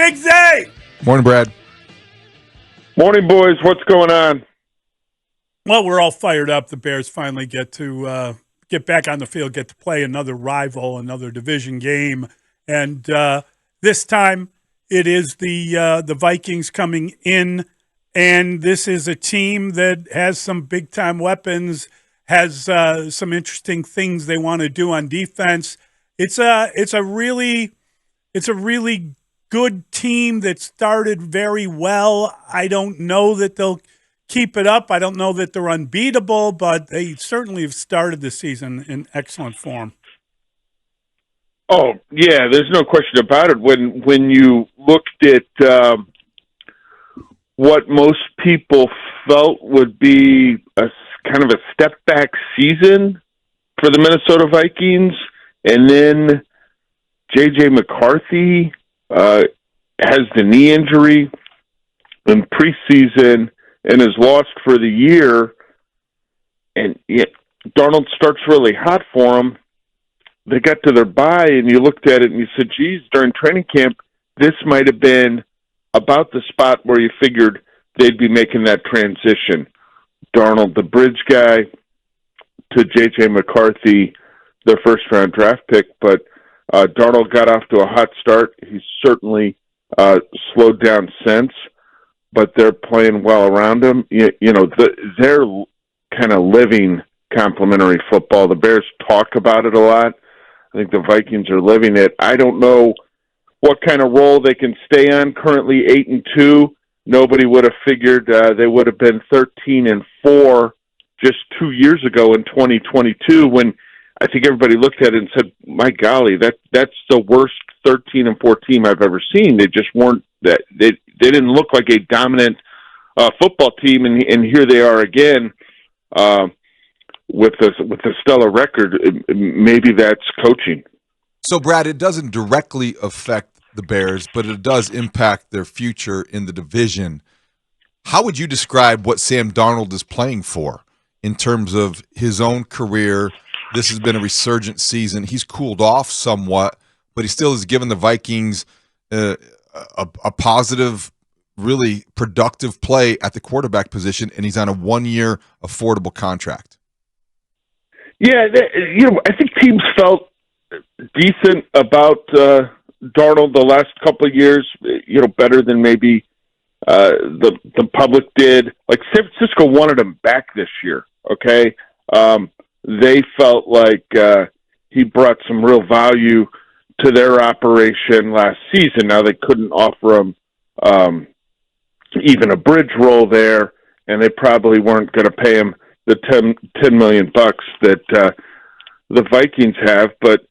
Big Zay! Morning, Brad. Morning, boys. What's going on? Well, we're all fired up. The Bears finally get to get back on the field, get to play another rival, another division game. And this time it is the Vikings coming in. And this is a team that has some big-time weapons, has some interesting things they want to do on defense. It's a really good team that started very well. I don't know that they'll keep it up. I don't know that they're unbeatable, but they certainly have started the season in excellent form. Oh, yeah, there's no question about it. When you looked at what most people felt would be a kind of a step-back season for the Minnesota Vikings, and then J.J. McCarthy has the knee injury in preseason and is lost for the year, and Darnold starts really hot for him. They got to their bye, and you looked at it and you said, geez, during training camp, this might have been about the spot where you figured they'd be making that transition. Darnold, the bridge guy, to J.J. McCarthy, their first-round draft pick, but Darnold got off to a hot start. He's certainly slowed down since, but they're playing well around him. They're kind of living complementary football. The Bears talk about it a lot. I think the Vikings are living it. I don't know what kind of role they can stay on. Currently 8-2. Nobody would have figured they would have been 13-4 just 2 years ago in 2022 when I think everybody looked at it and said, my golly, that's the worst 13-4 team I've ever seen. They just weren't that they didn't look like a dominant football team, and here they are again with a stellar record. Maybe that's coaching. So, Brad, it doesn't directly affect the Bears, but it does impact their future in the division. How would you describe what Sam Darnold is playing for in terms of his own career? This has been a resurgent season. He's cooled off somewhat, but he still has given the Vikings a positive, really productive play at the quarterback position, and he's on a one-year affordable contract. Yeah, I think teams felt decent about Darnold the last couple of years, better than maybe the public did. Like San Francisco wanted him back this year, okay? They felt like he brought some real value to their operation last season. Now they couldn't offer him even a bridge role there, and they probably weren't going to pay him the $10 million that the Vikings have. But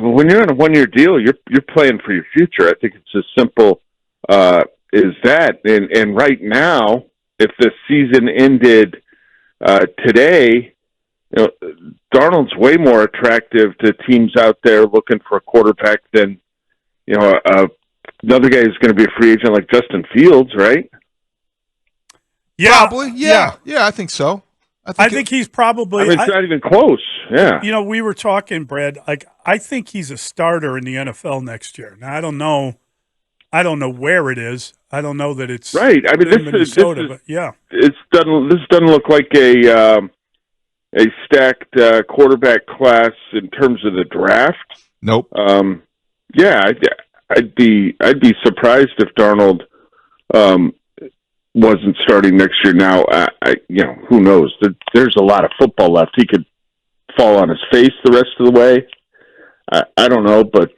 when you're on a one-year deal, you're playing for your future. I think it's as simple as that. And right now, if the season ended today, Darnold's way more attractive to teams out there looking for a quarterback than another guy who's going to be a free agent like Justin Fields, right? Yeah, probably. Yeah, I think so. I think he's probably. It's not even close. Yeah. We were talking, Brad. Like, I think he's a starter in the NFL next year. Now, I don't know where it is. I don't know that it's right. I mean, in Minnesota, but yeah, this doesn't look like a stacked quarterback class in terms of the draft. Nope. I'd be surprised if Darnold wasn't starting next year. Now, who knows? There's a lot of football left. He could fall on his face the rest of the way. I don't know, but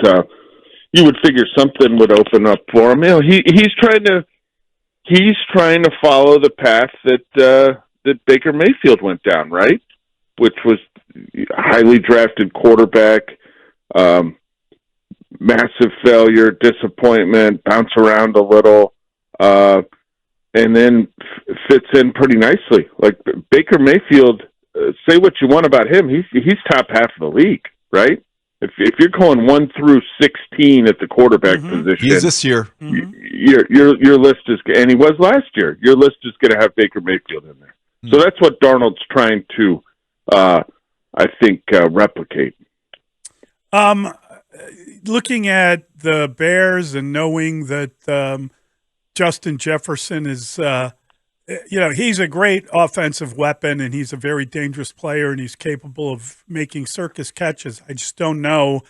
you would figure something would open up for him. He's trying to follow the path that Baker Mayfield went down, right? Which was a highly drafted quarterback, massive failure, disappointment, bounce around a little, and then fits in pretty nicely. Like Baker Mayfield, say what you want about him, he's top half of the league, right? If you're going 1 through 16 at the quarterback position, he is this year. Your list is, and he was last year. Your list is going to have Baker Mayfield in there. So that's what Darnold's trying to, I think, replicate. looking at the Bears and knowing that Justin Jefferson is, he's a great offensive weapon and he's a very dangerous player and he's capable of making circus catches. I just don't know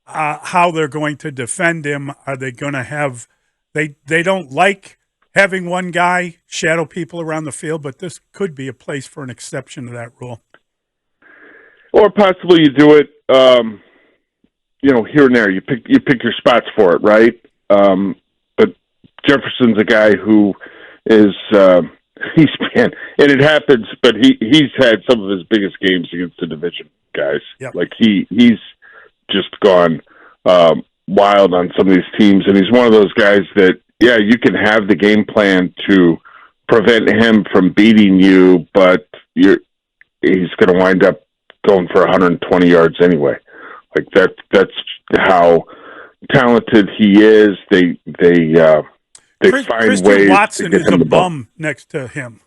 how they're going to defend him. Are they going to have they don't like having one guy shadow people around the field, but this could be a place for an exception to that rule. Or possibly you do it, here and there. You pick your spots for it, right? But Jefferson's a guy who is he's been, and it happens, but he's had some of his biggest games against the division guys. Yep. Like he's just gone wild on some of these teams, and he's one of those guys that you can have the game plan to prevent him from beating you, but he's going to wind up going for 120 yards anyway. Like that's how talented he is. They find ways Watson to get is him a the ball. bum next to him.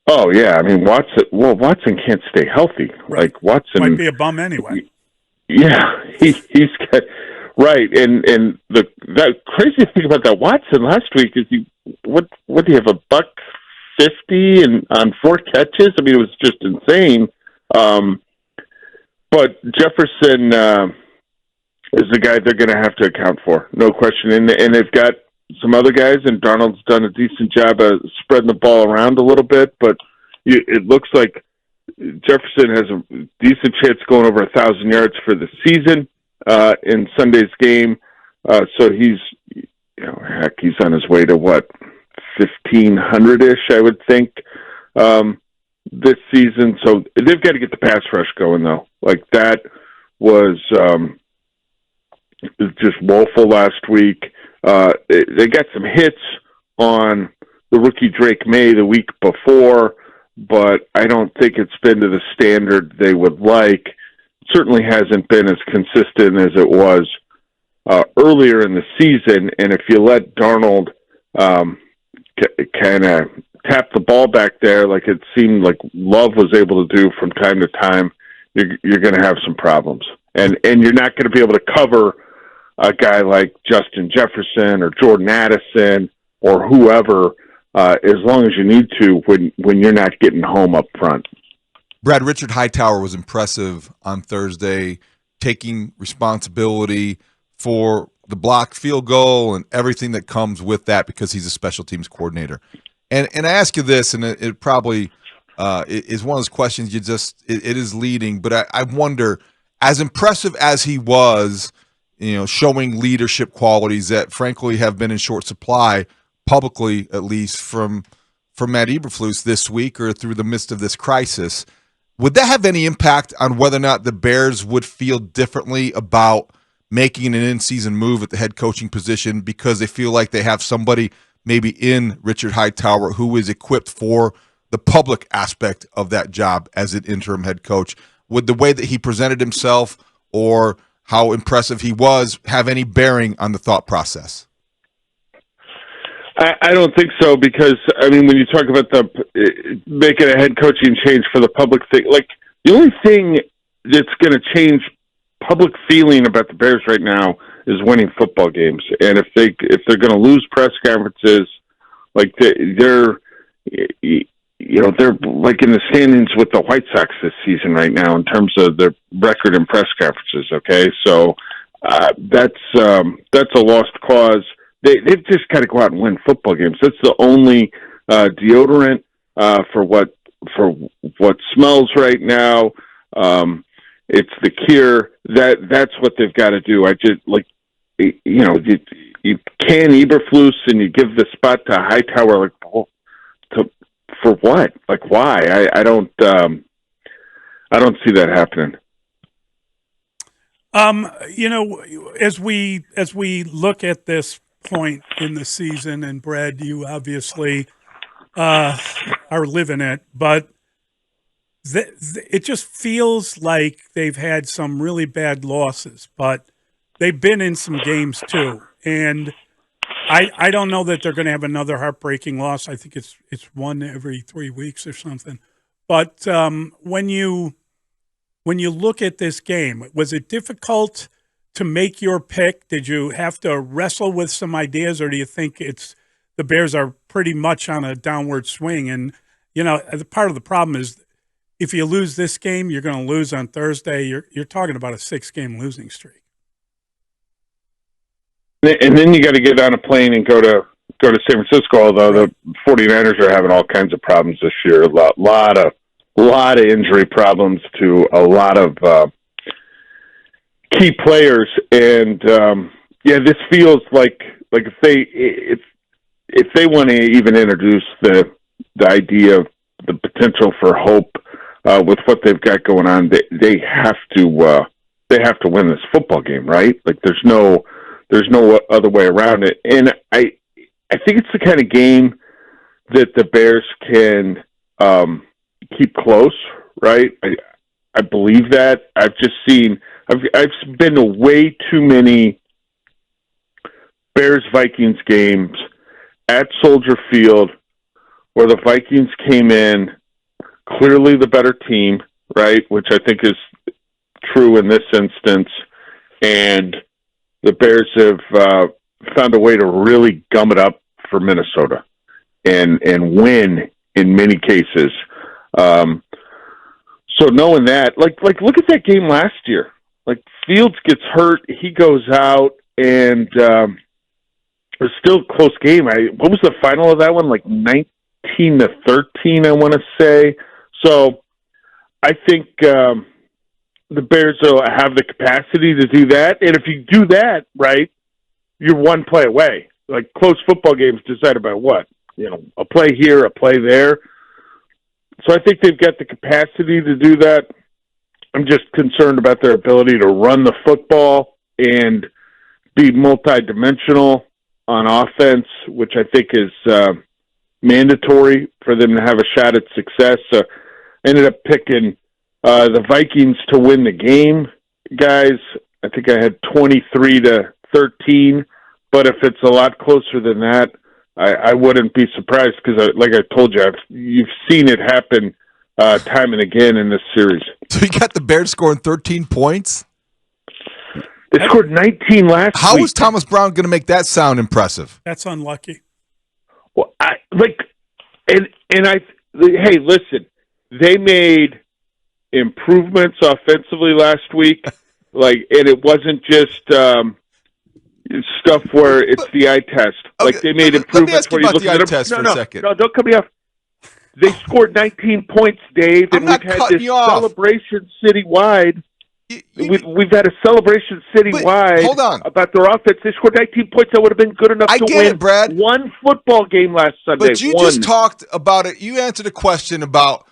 Oh yeah, I mean Watson can't stay healthy. Right. Like Watson Might be a bum anyway. Yeah, he's got right, and that crazy thing about that Watson last week is what do you have, $150 and on 4 catches? I mean, it was just insane. But Jefferson is the guy they're going to have to account for, no question. And they've got some other guys, and Darnold's done a decent job of spreading the ball around a little bit. But it looks like Jefferson has a decent chance going over 1,000 yards for the season in Sunday's game. So he's on his way to 1,500-ish, I would think, this season. So they've got to get the pass rush going, though. Like that was just woeful last week. They got some hits on the rookie Drake May the week before, but I don't think it's been to the standard they would like. Certainly hasn't been as consistent as it was earlier in the season. And if you let Darnold kind of tap the ball back there like it seemed like Love was able to do from time to time, you're going to have some problems. And you're not going to be able to cover a guy like Justin Jefferson or Jordan Addison or whoever as long as you need to when you're not getting home up front. Brad, Richard Hightower was impressive on Thursday, taking responsibility for the blocked field goal and everything that comes with that because he's a special teams coordinator. And I ask you this, and it probably is one of those questions it is leading, but I wonder, as impressive as he was, showing leadership qualities that frankly have been in short supply publicly, at least from Matt Eberflus this week or through the midst of this crisis, would that have any impact on whether or not the Bears would feel differently about making an in-season move at the head coaching position because they feel like they have somebody maybe in Richard Hightower who is equipped for the public aspect of that job as an interim head coach? Would the way that he presented himself or how impressive he was have any bearing on the thought process? I don't think so because, I mean, when you talk about making a head coaching change for the public thing, like the only thing that's going to change public feeling about the Bears right now is winning football games. And if they're going to lose press conferences, like they're like in the standings with the White Sox this season right now in terms of their record in press conferences. Okay. So, that's a lost cause. They've just got to go out and win football games. That's the only deodorant for what smells right now. It's the cure. That's what they've got to do. I just you can Eberflus and you give the spot to Hightower. Like, for what? Like, why? I don't see that happening. As we look at this point in the season, and Brad, you obviously are living it, but it just feels like they've had some really bad losses, but they've been in some games too. And I don't know that they're going to have another heartbreaking loss. I think it's one every 3 weeks or something. But when you look at this game, was it difficult to make your pick? Did you have to wrestle with some ideas, or do you think it's the Bears are pretty much on a downward swing? And, part of the problem is if you lose this game, you're going to lose on Thursday. You're talking about a 6-game losing streak. And then you got to get on a plane and go to San Francisco, although the 49ers are having all kinds of problems this year. A lot of injury problems to a lot of key players. And, this feels like if they want to even introduce the idea of the potential for hope with what they've got going on, they have to win this football game, right? Like there's no other way around it. And I think it's the kind of game that the Bears can keep close, right? I believe that. I've been to way too many Bears-Vikings games at Soldier Field where the Vikings came in clearly the better team, right? Which I think is true in this instance. And the Bears have found a way to really gum it up for Minnesota and win in many cases. So knowing that, like look at that game last year. Like Fields gets hurt, he goes out, and it was still a close game. What was the final of that one? Like 19-13, I want to say. So I think the Bears will have the capacity to do that. And if you do that, right, you're one play away. Like close football games decided by what? A play here, a play there. So I think they've got the capacity to do that. I'm just concerned about their ability to run the football and be multidimensional on offense, which I think is mandatory for them to have a shot at success. So I ended up picking the Vikings to win the game, guys. I think I had 23-13, but if it's a lot closer than that, I wouldn't be surprised because, like I told you, you've seen it happen time and again in this series. So you got the Bears scoring 13 points? They scored 19 last week. How is Thomas Brown going to make that sound impressive? That's unlucky. Well, hey, listen, they made improvements offensively last week, and it wasn't just stuff where it's the eye test. Okay. Like they made improvements. Let me ask you about the eye test for a second. No, don't cut me off. They scored 19 points, Dave, and we've had this celebration citywide. We've had a celebration citywide hold on. about their offense. They scored 19 points. That would have been good enough to win it, Brad. one football game last Sunday. But you just talked about it. You answered a question about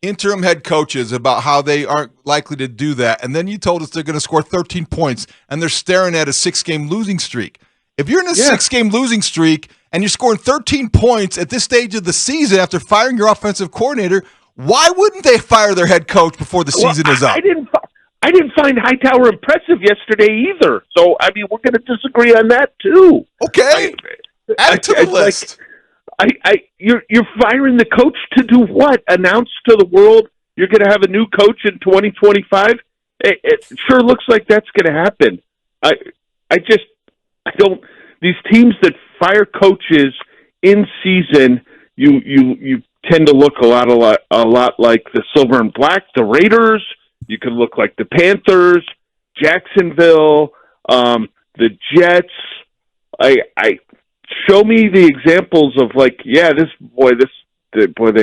interim head coaches, about how they aren't likely to do that. And then you told us they're going to score 13 points, and they're staring at a 6-game losing streak. If you're in a 6-game losing streak and you're scoring 13 points at this stage of the season after firing your offensive coordinator, why wouldn't they fire their head coach before the season is up? I didn't find Hightower impressive yesterday either. So, we're going to disagree on that too. Okay. Add it to the list. You're firing the coach to do what? Announce to the world you're going to have a new coach in 2025? It sure looks like that's going to happen. I don't. These teams that fire coaches in season, you tend to look a lot like the Silver and Black, the Raiders. You could look like the Panthers, Jacksonville, the Jets. Show me the examples of they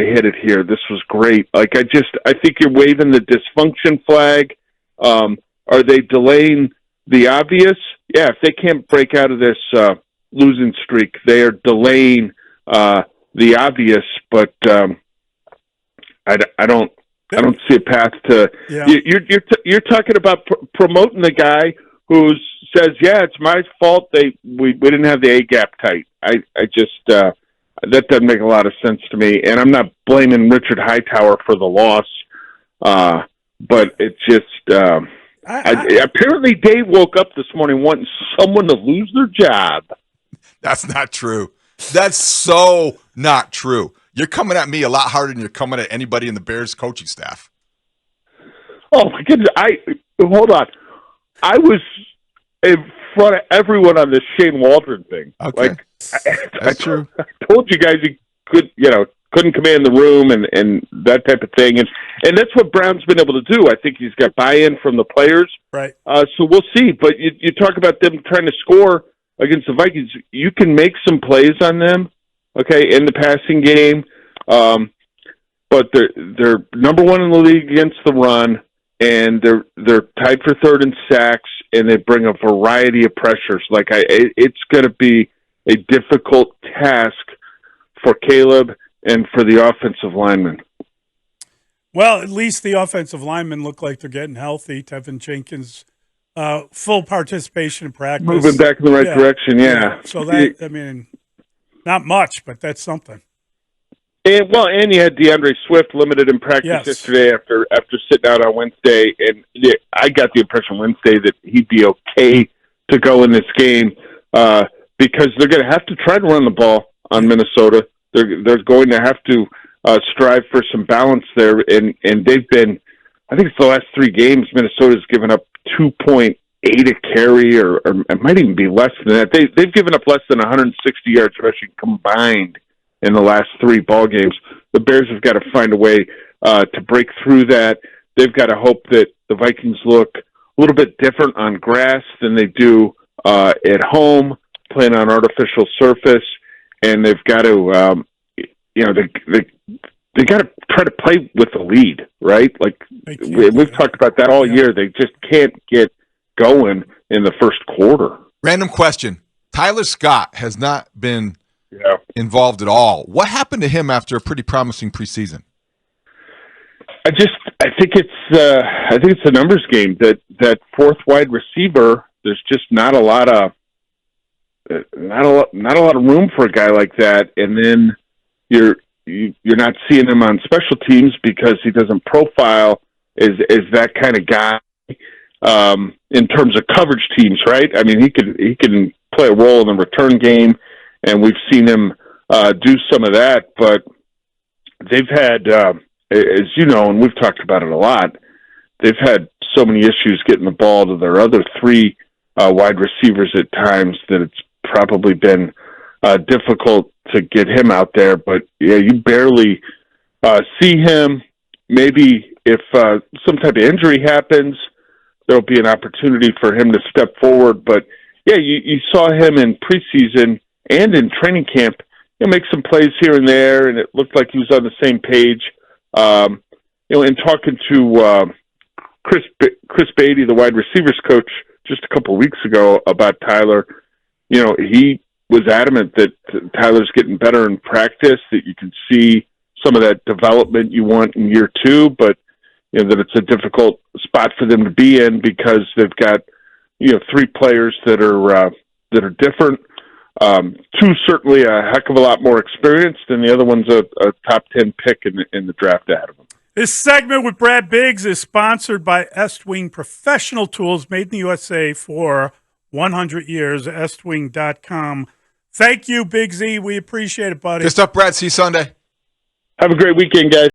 hit it here. This was great. I think you're waving the dysfunction flag. Are they delaying the obvious? Yeah, if they can't break out of this losing streak, they are delaying the obvious. But I don't see a path to. Yeah. You're talking about promoting the guy who says, "Yeah, it's my fault. We didn't have the A gap tight." I just that doesn't make a lot of sense to me, and I'm not blaming Richard Hightower for the loss, but it's just. Apparently, Dave woke up this morning wanting someone to lose their job. That's not true. That's so not true. You're coming at me a lot harder than you're coming at anybody in the Bears coaching staff. Oh my goodness! Hold on. I was in front of everyone on this Shane Waldron thing. Okay. Like, That's true. I told you guys he couldn't command the room and that type of thing. And that's what Brown's been able to do. I think he's got buy-in from the players. Right. So we'll see. But you talk about them trying to score against the Vikings. You can make some plays on them, okay, in the passing game. But they're number one in the league against the run, and they're tied for third in sacks, and they bring a variety of pressures. Like it's going to be a difficult task for Caleb and for the offensive linemen. Well, at least the offensive linemen look like they're getting healthy. Tevin Jenkins, full participation in practice. Moving back in the right direction, yeah. So that, I mean, not much, but that's something. And you had DeAndre Swift limited in practice yesterday after sitting out on Wednesday, and I got the impression Wednesday that he'd be okay to go in this game because they're going to have to try to run the ball on Minnesota. They're going to have to strive for some balance there, and they've been, I think it's the last 3 games, Minnesota's given up 2.8 a carry, or it might even be less than that. They've given up less than 160 yards rushing combined in the last 3 ball games. The Bears have got to find a way to break through that. They've got to hope that the Vikings look a little bit different on grass than they do at home, playing on artificial surface, and they've got to, they got to try to play with the lead, right? Like we've talked about that all year. They just can't get going in the first quarter. Random question: Tyler Scott has not been involved at all. What happened to him after a pretty promising preseason? I think it's a numbers game. That fourth wide receiver, there's just not a lot of room for a guy like that. And then you're not seeing him on special teams because he doesn't profile as that kind of guy in terms of coverage teams, right? I mean, he can play a role in the return game, and we've seen him do some of that. But they've had, as you know, and we've talked about it a lot, they've had so many issues getting the ball to their other 3 wide receivers at times that it's probably been difficult to get him out there. But, yeah, you barely see him. Maybe if some type of injury happens, there'll be an opportunity for him to step forward. But, yeah, you saw him in preseason and in training camp. He'll make some plays here and there, and it looked like he was on the same page. In talking to Chris Beatty, the wide receivers coach, just a couple of weeks ago about Tyler, he was adamant that Tyler's getting better in practice, that you can see some of that development you want in year 2, but that it's a difficult spot for them to be in because they've got 3 players that are different. 2 certainly a heck of a lot more experienced, and the other one's a top 10 pick in the draft ahead of them. This segment with Brad Biggs is sponsored by Estwing Professional Tools, made in the USA for 100 years, estwing.com. Thank you, Big Z. We appreciate it, buddy. Good stuff, Brad. See you Sunday. Have a great weekend, guys.